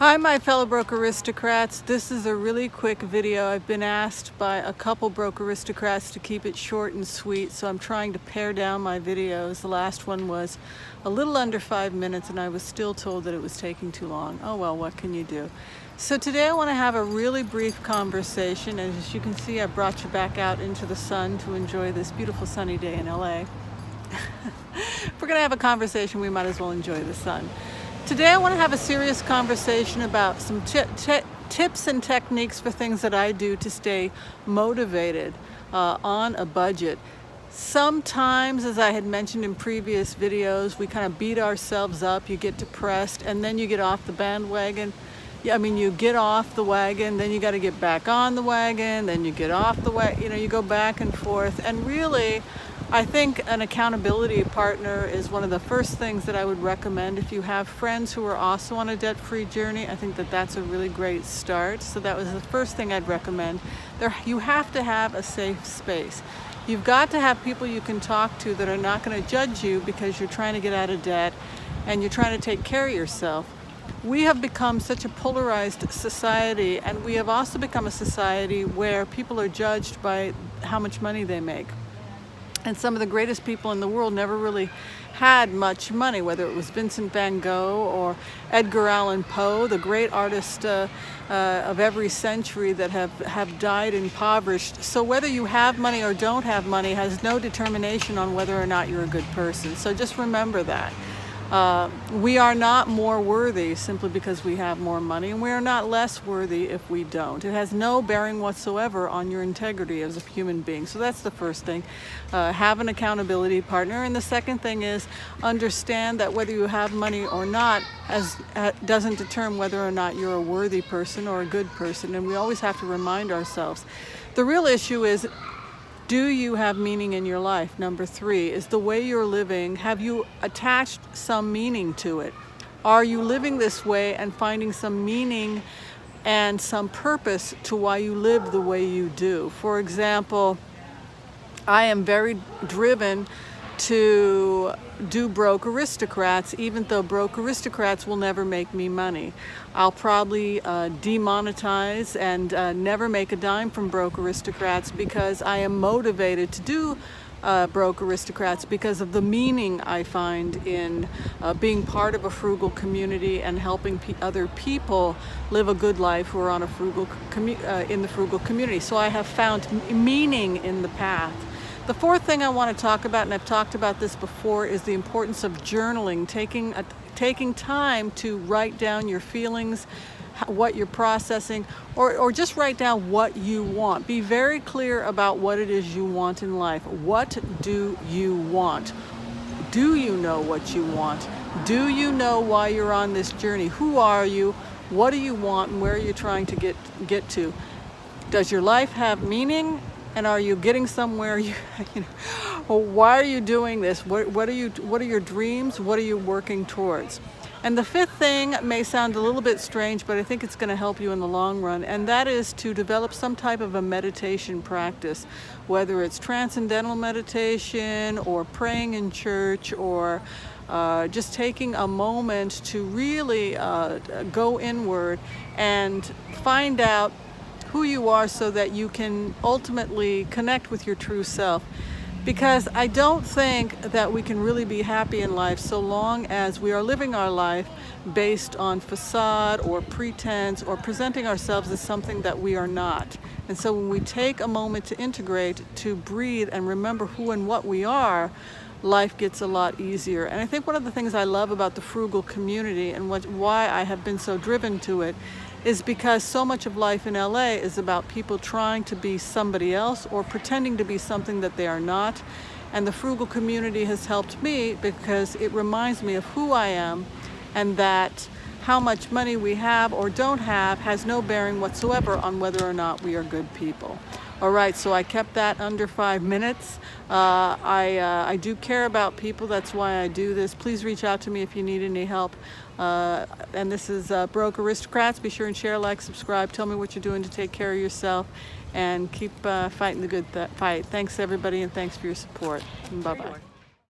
Hi my fellow broke aristocrats. This is a really quick video. I've been asked by a couple broke aristocrats to keep it short and sweet, so I'm trying to pare down my videos. The last one was a little under 5 minutes and I was still told that it was taking too long. Oh well, what can you do? So today I want to have a really brief conversation. As you can see, I brought you back out into the sun to enjoy this beautiful sunny day in LA. If we're going to have a conversation, we might as well enjoy the sun. Today I want to have a serious conversation about some tips and techniques for things that I do to stay motivated on a budget. Sometimes, as I had mentioned in previous videos, we kind of beat ourselves up, you get depressed, and then you get off the bandwagon. You get off the wagon, then you got to get back on the wagon, then you get off the wagon, you go back and forth. And really, I think an accountability partner is one of the first things that I would recommend. If you have friends who are also on a debt-free journey, I think that that's a really great start. So that was the first thing I'd recommend. You have to have a safe space. You've got to have people you can talk to that are not going to judge you because you're trying to get out of debt and you're trying to take care of yourself. We have become such a polarized society, and we have also become a society where people are judged by how much money they make. And some of the greatest people in the world never really had much money, whether it was Vincent van Gogh or Edgar Allan Poe, the great artist of every century that have died impoverished. So whether you have money or don't have money has no determination on whether or not you're a good person. So just remember that. We are not more worthy simply because we have more money, and we are not less worthy if we don't. It has no bearing whatsoever on your integrity as a human being. So that's the first thing. Have an accountability partner. And the second thing is understand that whether you have money or not doesn't determine whether or not you're a worthy person or a good person. And we always have to remind ourselves. The real issue is, do you have meaning in your life? Number 3 is the way you're living. Have you attached some meaning to it? Are you living this way and finding some meaning and some purpose to why you live the way you do? For example, I am very driven to do broke aristocrats, even though broke aristocrats will never make me money. I'll probably demonetize and never make a dime from broke aristocrats because I am motivated to do broke aristocrats because of the meaning I find in being part of a frugal community and helping other people live a good life who are on a frugal in the frugal community. So I have found meaning in the path. The fourth thing I want to talk about, and I've talked about this before, is the importance of journaling, taking time to write down your feelings, what you're processing, or just write down what you want. Be very clear about what it is you want in life. What do you want? Do you know what you want? Do you know why you're on this journey? Who are you? What do you want, and where are you trying to get to? Does your life have meaning? And are you getting somewhere? Well, why are you doing this? What are your dreams? What are you working towards? And the fifth thing may sound a little bit strange, but I think it's going to help you in the long run, and that is to develop some type of a meditation practice, whether it's transcendental meditation or praying in church or just taking a moment to really go inward and find out who you are so that you can ultimately connect with your true self. Because I don't think that we can really be happy in life so long as we are living our life based on facade or pretense or presenting ourselves as something that we are not. And so when we take a moment to integrate, to breathe and remember who and what we are, life gets a lot easier. And I think one of the things I love about the frugal community and why I have been so driven to it is because so much of life in LA is about people trying to be somebody else or pretending to be something that they are not. And the frugal community has helped me because it reminds me of who I am, and that how much money we have or don't have has no bearing whatsoever on whether or not we are good people. All right, so I kept that under 5 minutes. I do care about people. That's why I do this. Please reach out to me if you need any help. And this is Broke Aristocrats. Be sure and share, like, subscribe. Tell me what you're doing to take care of yourself, and keep fighting the good fight. Thanks, everybody, and thanks for your support. Bye-bye.